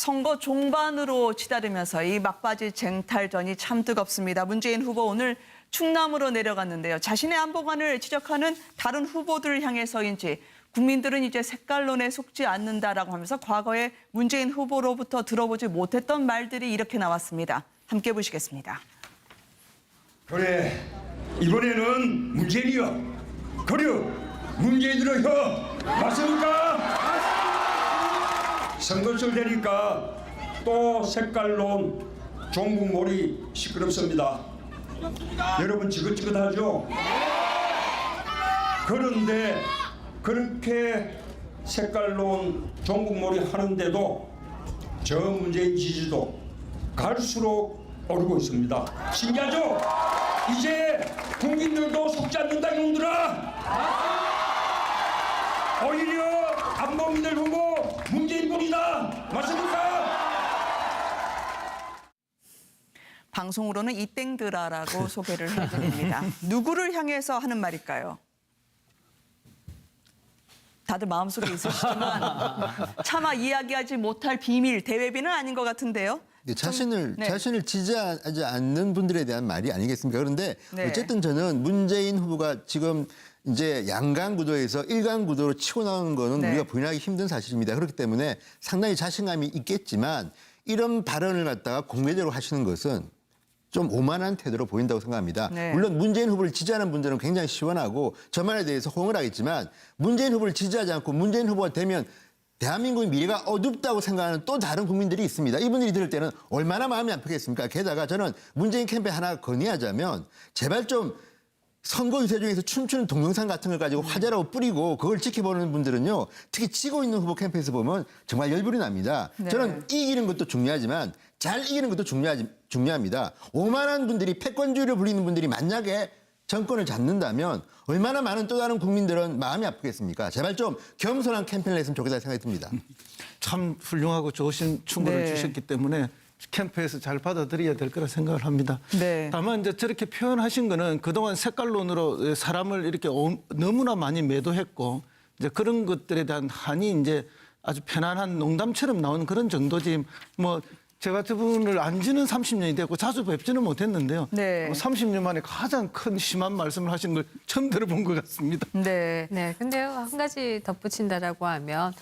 선거 종반으로 치달으면서 이 막바지 쟁탈전이 참 뜨겁습니다. 문재인 후보 오늘 충남으로 내려갔는데요. 자신의 안보관을 지적하는 다른 후보들을 향해서인지 국민들은 이제 색깔론에 속지 않는다라고 하면서 과거에 문재인 후보로부터 들어보지 못했던 말들이 이렇게 나왔습니다. 함께 보시겠습니다. 그래, 이번에는 문재인이요. 그래, 문재인으로 혀. 맞습니까? 선거철 되니까 또 색깔론 종북몰이 시끄럽습니다. 여러분 지긋지긋하죠? 그런데 그렇게 색깔론 종북몰이 하는데도 저 문재인 지지도 갈수록 오르고 있습니다. 신기하죠? 이제 국민들도 속지 않는다 이놈들아. 오히려 안보민들 후보 문재인뿐이다. 맞습니까? 방송으로는 이땡드라라고 소개를 해드립니다. 누구를 향해서 하는 말일까요? 다들 마음속에 있으시지만 차마 이야기하지 못할 비밀, 대외비는 아닌 것 같은데요. 자신을 지지하지 않는 분들에 대한 말이 아니겠습니까? 그런데 네. 어쨌든 저는 문재인 후보가 지금 이제 양강 구도에서 일강 구도로 치고 나오는 거는 네. 우리가 부인하기 힘든 사실입니다. 그렇기 때문에 상당히 자신감이 있겠지만 이런 발언을 갖다가 공개적으로 하시는 것은 좀 오만한 태도로 보인다고 생각합니다. 네. 물론 문재인 후보를 지지하는 분들은 굉장히 시원하고 저 말에 대해서 호응을 하겠지만 문재인 후보를 지지하지 않고 문재인 후보가 되면 대한민국의 미래가 어둡다고 생각하는 또 다른 국민들이 있습니다. 이분들이 들을 때는 얼마나 마음이 아프겠습니까? 게다가 저는 문재인 캠페인 하나 건의하자면 제발 좀 선거 유세 중에서 춤추는 동영상 같은 걸 가지고 화제라고 뿌리고 그걸 지켜보는 분들은요. 특히 지고 있는 후보 캠페인에서 보면 정말 열불이 납니다. 네. 저는 이기는 것도 중요하지만 잘 이기는 것도 중요합니다. 오만한 분들이 패권주의를 불리는 분들이 만약에 정권을 잡는다면 얼마나 많은 또 다른 국민들은 마음이 아프겠습니까? 제발 좀 겸손한 캠페인을 했으면 좋겠다는 생각이 듭니다. 참 훌륭하고 좋으신 충고를 네. 주셨기 때문에 캠프에서 잘 받아들여야 될 거라 생각을 합니다. 네. 다만 이제 저렇게 표현하신 거는 그동안 색깔론으로 사람을 이렇게 너무나 많이 매도했고 이제 그런 것들에 대한 한이 이제 아주 편안한 농담처럼 나오는 그런 정도지 뭐 제 같은 분을 안 지는 30년이 됐고 자주 뵙지는 못했는데요. 네. 30년 만에 가장 큰 심한 말씀을 하신 걸 처음 들어본 것 같습니다. 네. 네, 근데요 한 가지 덧붙인다라고 하면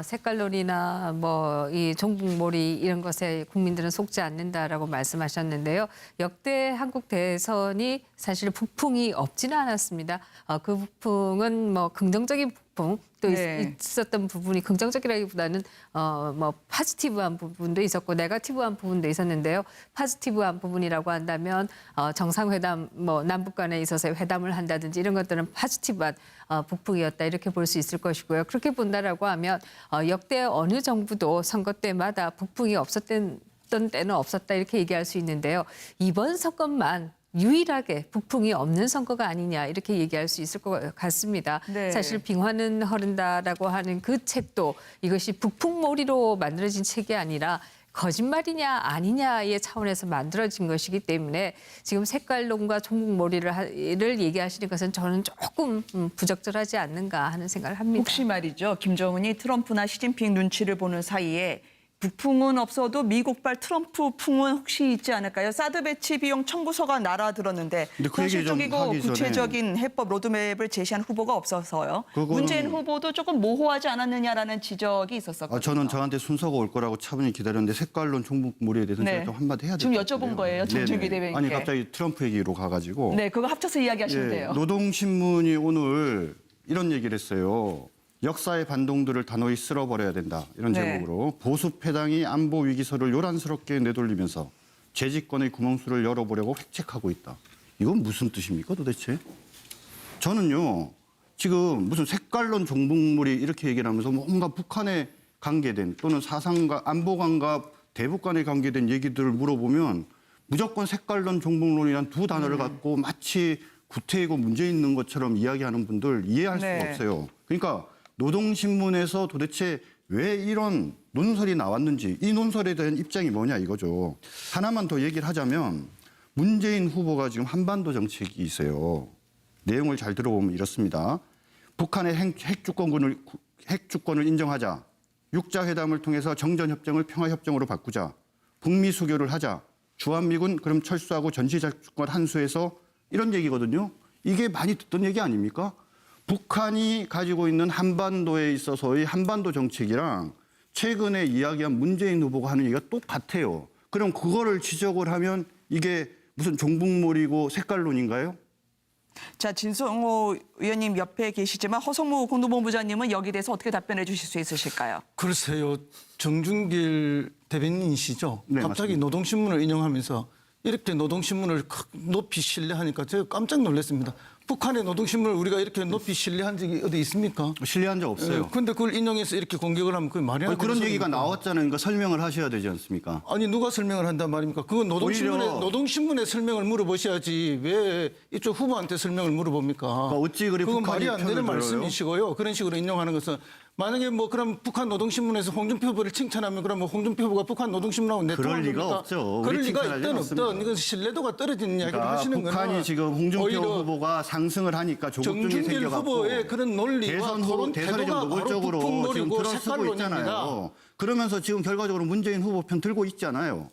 색깔론이나 뭐 이 종북몰이 이런 것에 국민들은 속지 않는다라고 말씀하셨는데요. 역대 한국 대선이 사실 북풍이 없지는 않았습니다. 그 북풍은 뭐 긍정적인 북풍 또 네. 있었던 부분이 긍정적이라기보다는 뭐 파지티브한 부분도 있었고 네거티브한 부분도 있었는데요. 파지티브한 부분이라고 한다면 정상회담 뭐 남북 간에 있어서 회담을 한다든지 이런 것들은 파지티브한 북풍이었다 이렇게 볼 수 있을 것이고요. 그렇게 본다라고 하면 역대 어느 정부도 선거 때마다 북풍이 없었던 때는 없었다 이렇게 얘기할 수 있는데요. 이번 선거만 유일하게 북풍이 없는 선거가 아니냐 이렇게 얘기할 수 있을 것 같습니다. 네. 사실 빙화는 흐른다라고 하는 그 책도 이것이 북풍몰이로 만들어진 책이 아니라 거짓말이냐 아니냐의 차원에서 만들어진 것이기 때문에 지금 색깔론과 종북몰이를 얘기하시는 것은 저는 조금 부적절하지 않는가 하는 생각을 합니다. 혹시 말이죠. 김정은이 트럼프나 시진핑 눈치를 보는 사이에 북풍은 없어도 미국발 트럼프 풍은 혹시 있지 않을까요? 사드 배치 비용 청구서가 날아들었는데 근데 그 얘기 좀 현실적이고 하기 전에 구체적인 해법 로드맵을 제시한 후보가 없어서요. 그거는- 문재인 후보도 조금 모호하지 않았느냐라는 지적이 있었거든요. 저는 저한테 순서가 올 거라고 차분히 기다렸는데 색깔론 종북몰이에 대해서 네. 제가 좀 한마디 해야 될 지금 것 같은데요. 여쭤본 거예요, 정준기 네네. 대변인께. 아니 갑자기 트럼프 얘기로 가가지고 네, 그거 합쳐서 이야기하시면 돼요. 노동신문이 오늘 이런 얘기를 했어요. 역사의 반동들을 단호히 쓸어버려야 된다. 이런 네. 제목으로 보수 패당이 안보 위기설을 요란스럽게 내돌리면서 재집권의 구멍수를 열어보려고 획책하고 있다. 이건 무슨 뜻입니까 도대체? 저는요. 지금 무슨 색깔론 종북몰이 이렇게 얘기를 하면서 뭔가 북한에 관계된 또는 사상과 안보관과 대북 간에 관계된 얘기들을 물어보면 무조건 색깔론 종북론이란 두 단어를 갖고 마치 구태이고 문제 있는 것처럼 이야기하는 분들 이해할 네. 수가 없어요. 그러니까 노동신문에서 도대체 왜 이런 논설이 나왔는지 이 논설에 대한 입장이 뭐냐 이거죠. 하나만 더 얘기를 하자면 문재인 후보가 지금 한반도 정책이 있어요. 내용을 잘 들어보면 이렇습니다. 북한의 핵주권을 인정하자. 육자회담을 통해서 정전협정을 평화협정으로 바꾸자. 북미 수교를 하자. 주한미군 그럼 철수하고 전시작전 한수해서 이런 얘기거든요. 이게 많이 듣던 얘기 아닙니까? 북한이 가지고 있는 한반도에 있어서의 한반도 정책이랑 최근에 이야기한 문재인 후보가 하는 얘기가 똑같아요. 그럼 그거를 지적을 하면 이게 무슨 종북몰이고 색깔론인가요? 자, 진성호 의원님 옆에 계시지만 허성무 공동본부장님은 여기에 대해서 어떻게 답변해 주실 수 있으실까요? 글쎄요. 정준길 대변인이시죠. 네, 갑자기 맞습니다. 노동신문을 인용하면서 이렇게 노동신문을 높이 신뢰하니까 제가 깜짝 놀랐습니다. 북한의 노동신문을 우리가 이렇게 높이 신뢰한 적이 어디 있습니까? 신뢰한 적 없어요. 그런데 그걸 인용해서 이렇게 공격을 하면 그게 말이 안 되는 그런 얘기가 소리입니까? 나왔잖아요. 그러니까 설명을 하셔야 되지 않습니까? 아니 누가 설명을 한단 말입니까? 그건 오히려- 노동신문에 설명을 물어보셔야지 왜 이쪽 후보한테 설명을 물어봅니까? 그러니까 어찌 그리 그건 북한이 말이 안 되는 편을 들어요? 말씀이시고요. 그런 식으로 인용하는 것은 만약에 뭐 그럼 북한 노동신문에서 홍준표 후보를 칭찬하면 그러면 홍준표 후보가 북한 노동신문하고 그럴 내통한 리가 겁니까? 없죠. 그럴 우리 리가 칭찬하지 있든 않습니다. 없든 이건 신뢰도가 떨어지는 이야기를 그러니까 하시는 거는 북한이 지금 홍준표 오히려 후보가 상승을 하니까 조급증이 정준길 생겨갖고 후보의 그런 논리와 대선 후보 토론 대선에 좀 태도가 바로 노골적으로 지금 북풍놀이고 들어서고 색깔론입니다. 있잖아요. 그러면서 지금 결과적으로 문재인 후보 편 들고 있잖아요.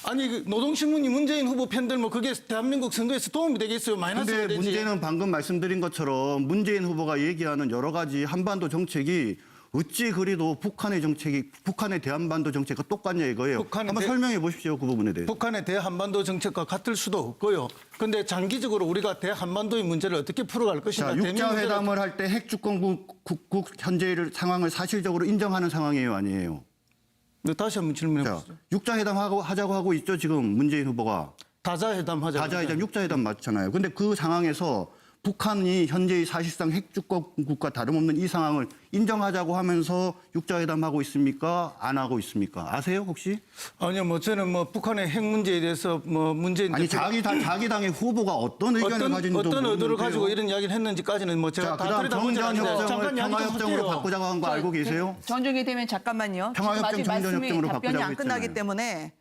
아니 그 노동신문이 문재인 후보 편들 뭐 그게 대한민국 선거에서 도움이 되겠어요? 마이너스가 근데 되지. 문제는 방금 말씀드린 것처럼 문재인 후보가 얘기하는 여러 가지 한반도 정책이 어찌 그리도 북한의 정책이 북한의 대한반도 정책과 똑같냐 이거예요. 북한의 한번 설명해 보십시오. 그 부분에 대해서. 북한의 대한반도 정책과 같을 수도 없고요. 그런데 장기적으로 우리가 대한반도의 문제를 어떻게 풀어갈 것이냐. 자, 육자회담을 할 때 핵주권국 현재의 상황을 사실적으로 인정하는 상황이에요, 아니에요? 다시 한번 질문해 자, 보시죠. 육자회담 하자고 하고 있죠, 지금 문재인 후보가. 다자회담 하자. 다자회담, 육자회담 맞잖아요. 근데 그 상황에서 북한이 현재의 사실상 핵주권국과 다름없는 이 상황을 인정하자고 하면서 육자회담하고 있습니까? 안 하고 있습니까? 아세요, 혹시? 아니요, 뭐 저는 뭐 북한의 핵 문제에 대해서 뭐 문재인 아니, 대표가 자기 당의 후보가 어떤 의견을 가진지도 어떤 의도를 모르는데요. 가지고 이런 이야기를 했는지까지는 뭐 제가 자, 다 그다음 들여다보지 않는데 정전협정, 잠깐 이야기 좀 평화협정으로 할게요. 바꾸자고 한 거 알고 계세요? 전종희 대변인 잠깐만요. 지금 평화협정, 아직 말씀이 정전협정으로 답변이 안 바꾸자고 끝나기 했잖아요. 때문에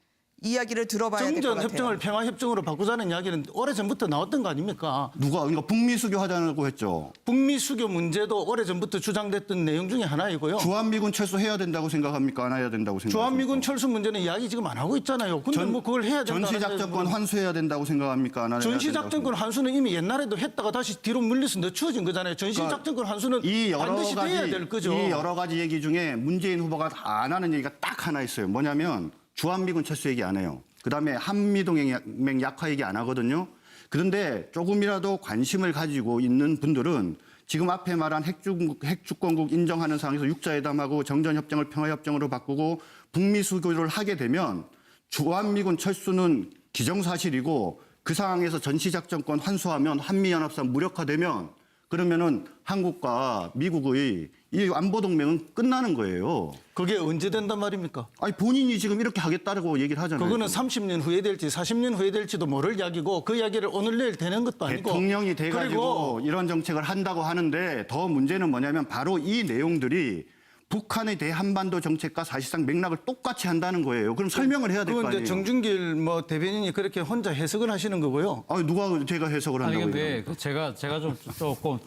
이야기를 들어봐야 될 것 같아요. 정전협정을 평화협정으로 바꾸자는 이야기는 오래전부터 나왔던 거 아닙니까? 누가? 그러니까 북미 수교 하자고 했죠. 북미 수교 문제도 오래전부터 주장됐던 내용 중에 하나이고요. 주한미군 철수해야 된다고 생각합니까? 안 해야 된다고 생각합니까? 주한미군 철수 문제는 이야기 지금 안 하고 있잖아요. 근데 뭐 그걸 해야 된다는 전시작전권 환수해야 된다고 생각합니까? 안 해야 된다고 전시작전권 환수는 이미 옛날에도 했다가 다시 뒤로 물려서 늦추어진 거잖아요. 전시작전권 환수는 이 반드시 돼야 될 거죠. 이 여러 가지 얘기 중에 문재인 후보가 안 하는 얘기가 딱 하나 있어요. 뭐냐면 주한미군 철수 얘기 안 해요. 그다음에 한미동맹 약화 얘기 안 하거든요. 그런데 조금이라도 관심을 가지고 있는 분들은 지금 앞에 말한 핵주권국 인정하는 상황에서 육자회담하고 정전협정을 평화협정으로 바꾸고 북미 수교를 하게 되면 주한미군 철수는 기정사실이고 그 상황에서 전시작전권 환수하면 한미연합사 무력화되면 그러면은 한국과 미국의 이 안보동맹은 끝나는 거예요. 그게 언제 된단 말입니까? 아니 본인이 지금 이렇게 하겠다고 얘기를 하잖아요. 그거는 30년 후에 될지 40년 후에 될지도 모를 이야기고 그 이야기를 오늘 내일 되는 것도 아니고 대통령이 돼가지고 이런 정책을 한다고 하는데 더 문제는 뭐냐면 바로 이 내용들이 북한의 대한반도 정책과 사실상 맥락을 똑같이 한다는 거예요. 그럼 설명을 해야 될 거 그건 아니에요. 이제 정준길 뭐 대변인이 그렇게 혼자 해석을 하시는 거고요. 아니 누가 제가 해석을 아니 한다고 근데 얘기합니까? 제가 조금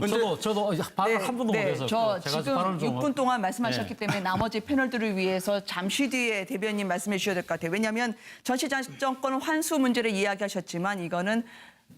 근데- 저도 발을 한 번도 못해서 저 제가 지금 발언을 좀 6분 동안 말씀하셨기 때문에 나머지 패널들을 위해서 잠시 뒤에 대변인 말씀해 주셔야 될 것 같아요. 왜냐하면 전시작전권 환수 문제를 이야기하셨지만 이거는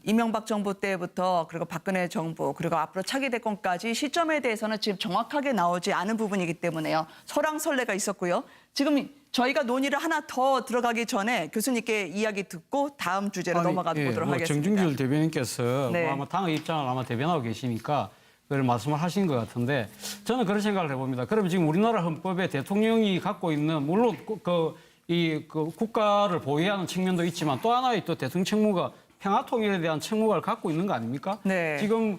이명박 정부 때부터 그리고 박근혜 정부 그리고 앞으로 차기 대권까지 시점에 대해서는 지금 정확하게 나오지 않은 부분이기 때문에요. 설왕설래가 있었고요. 지금 저희가 논의를 하나 더 들어가기 전에 교수님께 이야기 듣고 다음 주제로 넘어가 보도록 하겠습니다. 정준길 대변인께서 네. 뭐 아마 당의 입장을 아마 대변하고 계시니까 그걸 말씀을 하신 것 같은데 저는 그런 생각을 해봅니다. 그럼 지금 우리나라 헌법에 대통령이 갖고 있는 물론 국가를 보위하는 측면도 있지만 또 하나의 또 대통령 책무가 평화 통일에 대한 책무를 갖고 있는 거 아닙니까? 네. 지금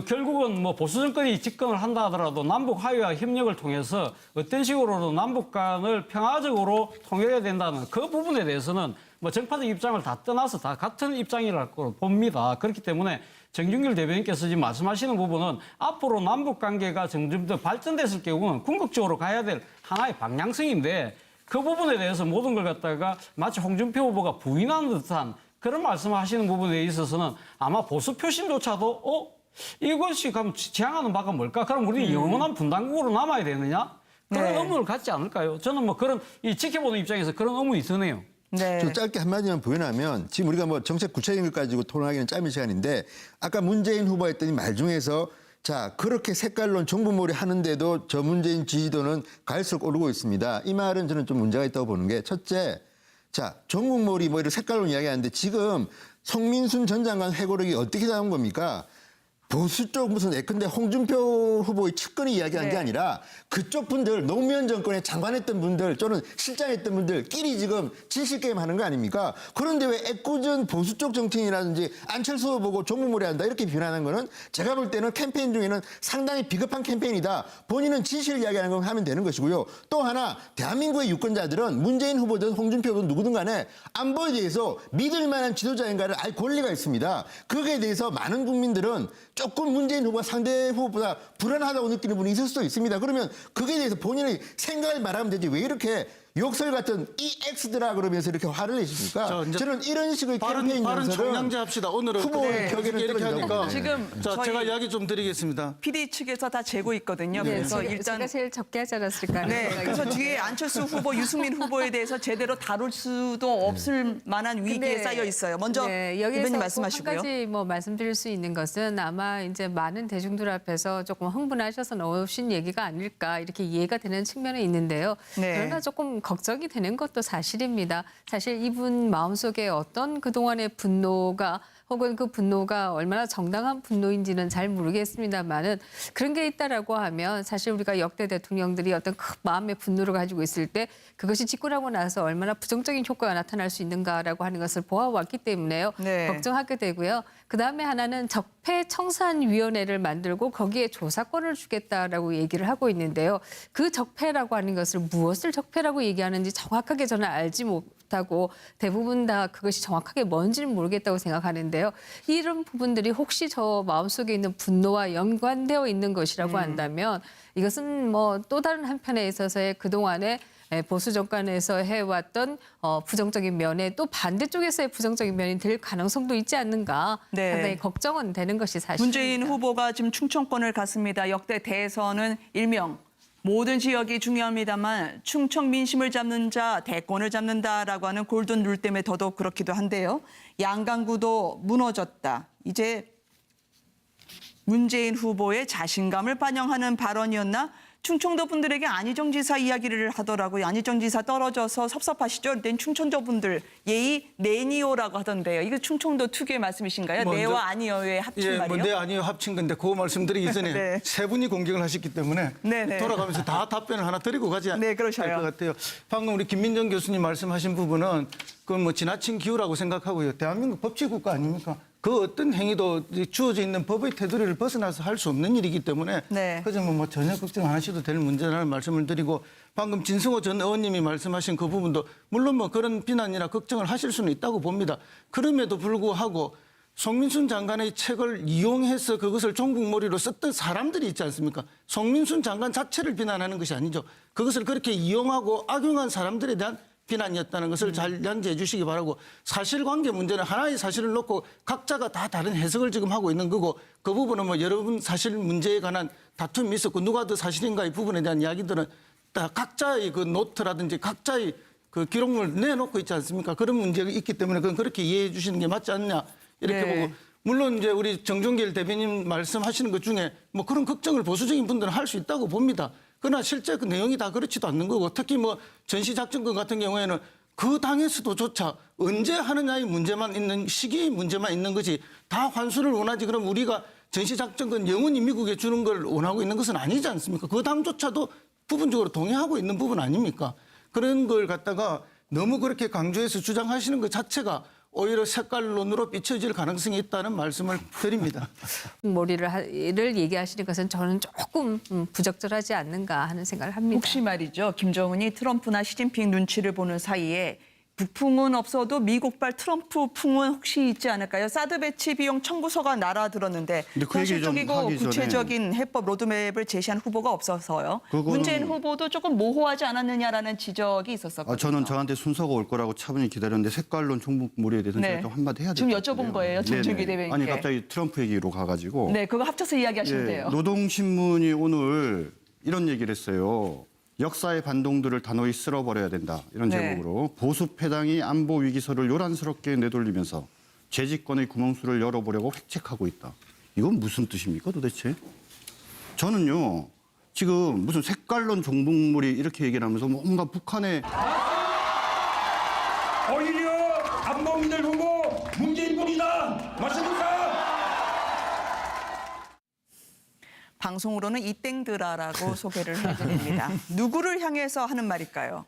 결국은 뭐 보수 정권이 집권을 한다 하더라도 남북 화해와 협력을 통해서 어떤 식으로든 남북 간을 평화적으로 통일해야 된다는 그 부분에 대해서는 뭐 정파적 입장을 다 떠나서 다 같은 입장이라고 봅니다. 그렇기 때문에 정준길 대변인께서 지금 말씀하시는 부분은 앞으로 남북 관계가 점점 더 발전됐을 경우는 궁극적으로 가야 될 하나의 방향성인데 그 부분에 대해서 모든 걸 갖다가 마치 홍준표 후보가 부인하는 듯한 그런 말씀을 하시는 부분에 있어서는 아마 보수 표심조차도 이것이 그럼 지향하는 바가 뭘까? 그럼 우리 영원한 분단국으로 남아야 되느냐? 그런 네. 의문을 갖지 않을까요? 저는 뭐 그런 이 지켜보는 입장에서 그런 의문이 드네요. 네. 좀 짧게 한마디만 부연하면 지금 우리가 뭐 정책 구체적인 것 가지고 토론하기는 짧은 시간인데 아까 문재인 후보 했더니 말 중에서 자 그렇게 색깔론 정부몰이 하는데도 저 문재인 지지도는 갈수록 오르고 있습니다. 이 말은 저는 좀 문제가 있다고 보는 게 첫째 자 전국몰이 뭐 이런 색깔론 이야기하는데 지금 성민순 전 장관 회고록이 어떻게 나온 겁니까? 보수 쪽 무슨 예컨대 홍준표 후보의 측근이 이야기한 게 네. 아니라 그쪽 분들 노무현 정권에 장관했던 분들 또는 실장했던 분들끼리 지금 진실게임 하는 거 아닙니까? 그런데 왜 애꿎은 보수 쪽 정치인이라든지 안철수 후보고 정무몰이한다 이렇게 비난하는 거는 제가 볼 때는 캠페인 중에는 상당히 비겁한 캠페인이다. 본인은 진실을 이야기하는 건 하면 되는 것이고요. 또 하나 대한민국의 유권자들은 문재인 후보든 홍준표든 누구든 간에 안보에 대해서 믿을 만한 지도자인가를 알 권리가 있습니다. 그거에 대해서 많은 국민들은 조금 문재인 후보가 상대 후보보다 불안하다고 느끼는 분이 있을 수도 있습니다. 그러면 그거에 대해서 본인의 생각을 말하면 되지 왜 이렇게 욕설 같은 EX들아 그러면서 이렇게 화를 내십니까? 저는 이런 식의 캠페인 빠른 연설은 총량제 합시다. 오늘은 후보의 그렇게 격에는 이렇게 떨어진다고 하니까 봅니다. 지금 자 저희 제가 이야기 좀 드리겠습니다. PD 측에서 다 재고 있거든요. 네, 그래서 제가, 일단 제가 제일 적게 하지 않았을까. 네, 그래서 뒤에 안철수 후보, 유승민 후보에 대해서 제대로 다룰 수도 없을 만한 위기에 쌓여 있어요. 먼저 여기에서 의원님 한 말씀하시고요. 가지 뭐 말씀드릴 수 있는 것은 아마 이제 많은 대중들 앞에서 조금 흥분하셔서 넣으신 얘기가 아닐까 이렇게 이해가 되는 측면이 있는데요. 네. 그러나 조금 걱정이 되는 것도 사실입니다. 사실 이분 마음속에 어떤 그동안의 분노가 혹은 그 분노가 얼마나 정당한 분노인지는 잘 모르겠습니다만은 그런 게 있다라고 하면 사실 우리가 역대 대통령들이 어떤 큰 마음의 분노를 가지고 있을 때 그것이 집권하고 나서 얼마나 부정적인 효과가 나타날 수 있는가라고 하는 것을 보아왔기 때문에요. 네. 걱정하게 되고요. 그다음에 하나는 적폐청산위원회를 만들고 거기에 조사권을 주겠다라고 얘기를 하고 있는데요. 그 적폐라고 하는 것을 무엇을 적폐라고 얘기하는지 정확하게 저는 알지 못하고 대부분 다 그것이 정확하게 뭔지는 모르겠다고 생각하는데요. 이런 부분들이 혹시 저 마음속에 있는 분노와 연관되어 있는 것이라고 한다면 이것은 뭐 또 다른 한편에 있어서의 그동안의 보수 정권에서 해왔던 부정적인 면에 또 반대쪽에서의 부정적인 면이 될 가능성도 있지 않는가 네. 상당히 걱정은 되는 것이 사실입니다. 문재인 후보가 지금 충청권을 갔습니다. 역대 대선은 일명 모든 지역이 중요합니다만 충청 민심을 잡는 자 대권을 잡는다라고 하는 골든 룰 때문에 더더욱 그렇기도 한데요. 양강구도 무너졌다. 이제 문재인 후보의 자신감을 반영하는 발언이었나? 충청도 분들에게 안희정 지사 이야기를 하더라고요. 안희정 지사 떨어져서 섭섭하시죠? 그랬더니 충청도 분들 예의 내니오라고 하던데요. 이거 충청도 특유의 말씀이신가요? 먼저- 내와 아니오의 합친 예, 말이요? 뭐 네 아니요 합친 건데 그 말씀드리기 전에 네. 세 분이 공격을 하셨기 때문에 네네. 돌아가면서 다 답변을 하나 드리고 가지 네, 그러셔요. 될 것 같아요. 방금 우리 김민정 교수님 말씀하신 부분은 그건 뭐 지나친 기후라고 생각하고요. 대한민국 법치국가 아닙니까? 그 어떤 행위도 주어져 있는 법의 테두리를 벗어나서 할 수 없는 일이기 때문에 네. 그 점은 뭐 전혀 걱정 안 하셔도 될 문제라는 말씀을 드리고 방금 진승호 전 의원님이 말씀하신 그 부분도 물론 뭐 그런 비난이나 걱정을 하실 수는 있다고 봅니다. 그럼에도 불구하고 송민순 장관의 책을 이용해서 그것을 종북몰이로 썼던 사람들이 있지 않습니까? 송민순 장관 자체를 비난하는 것이 아니죠. 그것을 그렇게 이용하고 악용한 사람들에 대한 비난이었다는 것을 잘 연재해 주시기 바라고 사실관계 문제는 하나의 사실을 놓고 각자가 다 다른 해석을 지금 하고 있는 거고 그 부분은 뭐 여러분 사실 문제에 관한 다툼이 있었고 누가 더 사실인가의 부분에 대한 이야기들은 다 각자의 그 노트라든지 각자의 그 기록물 내놓고 있지 않습니까? 그런 문제가 있기 때문에 그건 그렇게 이해해 주시는 게 맞지 않냐 이렇게 네. 보고 물론 이제 우리 정종길 대변인 말씀하시는 것 중에 뭐 그런 걱정을 보수적인 분들은 할 수 있다고 봅니다. 그러나 실제 그 내용이 다 그렇지도 않는 거고 특히 뭐 전시작전권 같은 경우에는 그 당에서도조차 언제 하느냐의 문제만 있는 시기의 문제만 있는 거지 다 환수를 원하지 그럼 우리가 전시작전권 영원히 미국에 주는 걸 원하고 있는 것은 아니지 않습니까? 그 당조차도 부분적으로 동의하고 있는 부분 아닙니까? 그런 걸 갖다가 너무 그렇게 강조해서 주장하시는 것 자체가 오히려 색깔론으로 비춰질 가능성이 있다는 말씀을 드립니다. 몰이를 얘기하시는 것은 저는 조금 부적절하지 않는가 하는 생각을 합니다. 혹시 말이죠. 김정은이 트럼프나 시진핑 눈치를 보는 사이에 북풍은 없어도 미국발 트럼프 풍은 혹시 있지 않을까요? 사드 배치 비용 청구서가 날아들었는데 근데 그 얘기 좀 현실적이고 하기 전에 구체적인 해법 로드맵을 제시한 후보가 없어서요. 그거는- 문재인 후보도 조금 모호하지 않았느냐라는 지적이 있었었거든요. 저는 저한테 순서가 올 거라고 차분히 기다렸는데 색깔론 종북몰이에 대해서 네. 제가 좀 한마디 해야 지금 될 것 같아요. 여쭤본 거예요, 정준기 대변인께. 아니 갑자기 트럼프 얘기로 가가지고 네, 그거 합쳐서 이야기하시면 돼요. 노동신문이 오늘 이런 얘기를 했어요. 역사의 반동들을 단호히 쓸어버려야 된다. 이런 네. 제목으로 보수 패당이 안보 위기설을 요란스럽게 내돌리면서 재집권의 구멍수를 열어보려고 획책하고 있다. 이건 무슨 뜻입니까 도대체? 저는요. 지금 무슨 색깔론 종북몰이 이렇게 얘기를 하면서 뭔가 북한의 오히려 안보민들 후보 문재인뿐이다. 맞습니까? 방송으로는 이땡드라라고 소개를 해드립니다. 누구를 향해서 하는 말일까요?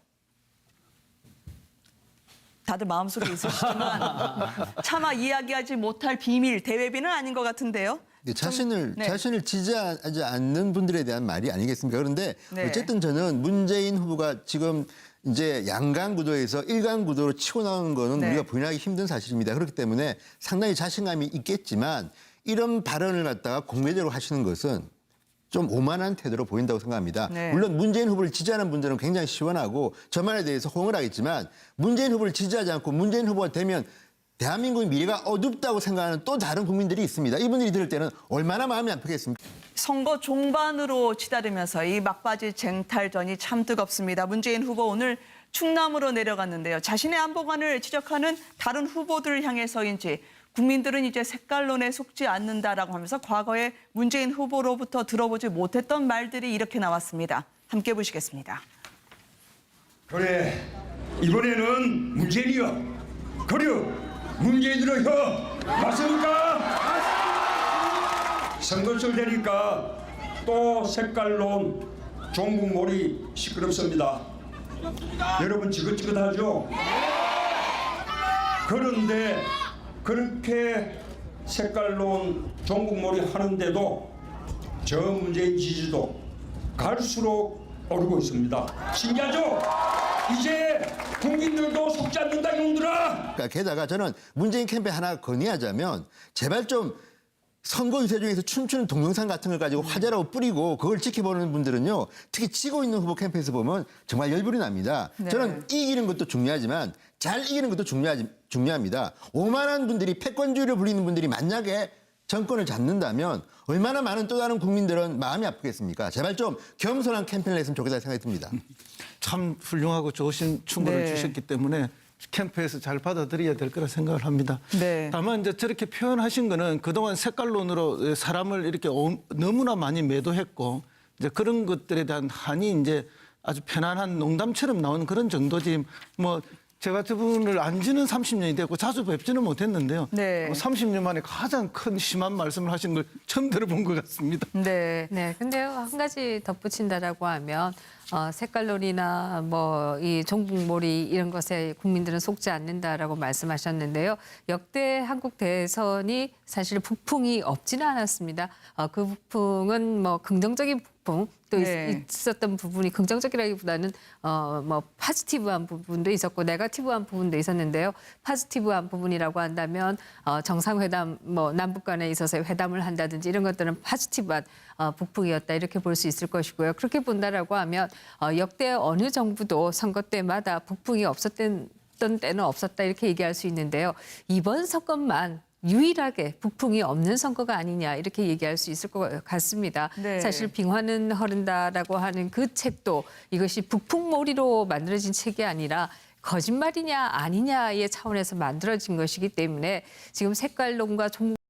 다들 마음속에 있으시지만 차마 이야기하지 못할 비밀, 대외비는 아닌 것 같은데요. 자신을 네. 자신을 지지하지 않는 분들에 대한 말이 아니겠습니까? 그런데 네. 어쨌든 저는 문재인 후보가 지금 이제 양강 구도에서 일강 구도로 치고 나오는 거는 네. 우리가 부인하기 힘든 사실입니다. 그렇기 때문에 상당히 자신감이 있겠지만 이런 발언을 갖다가 공개적으로 하시는 것은 좀 오만한 태도로 보인다고 생각합니다. 네. 물론 문재인 후보를 지지하는 분들은 굉장히 시원하고 저 말에 대해서 호응을 하겠지만 문재인 후보를 지지하지 않고 문재인 후보가 되면 대한민국의 미래가 어둡다고 생각하는 또 다른 국민들이 있습니다. 이분들이 들을 때는 얼마나 마음이 아프겠습니까? 선거 종반으로 치달으면서 이 막바지 쟁탈전이 참 뜨겁습니다. 문재인 후보 오늘 충남으로 내려갔는데요. 자신의 안보관을 지적하는 다른 후보들을 향해서인지 국민들은 이제 색깔론에 속지 않는다라고 하면서 과거에 문재인 후보로부터 들어보지 못했던 말들이 이렇게 나왔습니다. 함께 보시겠습니다. 그래 이번에는 문재인이요. 그래 문재인으로 혀. 맞습니까? 선거철 되니까 또 색깔론 종북몰이 시끄럽습니다. 여러분 지긋지긋하죠? 그런데 그렇게 색깔론 종북몰이 하는데도 저 문재인 지지도 갈수록 오르고 있습니다. 신기하죠? 이제 국민들도 속지 않는다 이놈들아. 그러니까 게다가 저는 문재인 캠페인 하나 건의하자면 제발 좀 선거 유세 중에서 춤추는 동영상 같은 걸 가지고 화제라고 뿌리고 그걸 지켜보는 분들은요. 특히 지고 있는 후보 캠페인에서 보면 정말 열불이 납니다. 네. 저는 이기는 것도 중요하지만 잘 이기는 것도 중요합니다. 오만한 분들이 패권주의를 불리는 분들이 만약에 정권을 잡는다면 얼마나 많은 또 다른 국민들은 마음이 아프겠습니까? 제발 좀 겸손한 캠페인을 했으면 좋겠다는 생각이 듭니다. 참 훌륭하고 좋으신 충고를 네. 주셨기 때문에 캠프에서 잘 받아들여야 될 거라 생각을 합니다. 네. 다만 이제 저렇게 표현하신 거는 그동안 색깔론으로 사람을 이렇게 너무나 많이 매도했고 이제 그런 것들에 대한 한이 이제 아주 편안한 농담처럼 나오는 그런 정도지 뭐 제 같은 분을 안 지는 30년이 됐고 자주 뵙지는 못했는데요. 네. 30년 만에 가장 큰 심한 말씀을 하신 걸 처음 들어본 것 같습니다. 네. 네, 근데요 한 가지 덧붙인다라고 하면 색깔론이나 뭐 이 종북몰이 이런 것에 국민들은 속지 않는다라고 말씀하셨는데요. 역대 한국 대선이 사실 북풍이 없지는 않았습니다. 그 북풍은 뭐 긍정적인 북풍 또 네. 있었던 부분이 긍정적이라기보다는 뭐 파지티브한 부분도 있었고 네거티브한 부분도 있었는데요. 파지티브한 부분이라고 한다면 정상회담 뭐 남북 간에 있어서 회담을 한다든지 이런 것들은 파지티브한 북풍이었다 이렇게 볼 수 있을 것이고요. 그렇게 본다라고 하면 역대 어느 정부도 선거 때마다 북풍이 없었던 때는 없었다 이렇게 얘기할 수 있는데요. 이번 선거만 유일하게 북풍이 없는 선거가 아니냐 이렇게 얘기할 수 있을 것 같습니다. 네. 사실 빙화는 흐른다라고 하는 그 책도 이것이 북풍몰이로 만들어진 책이 아니라 거짓말이냐 아니냐의 차원에서 만들어진 것이기 때문에 지금 색깔론과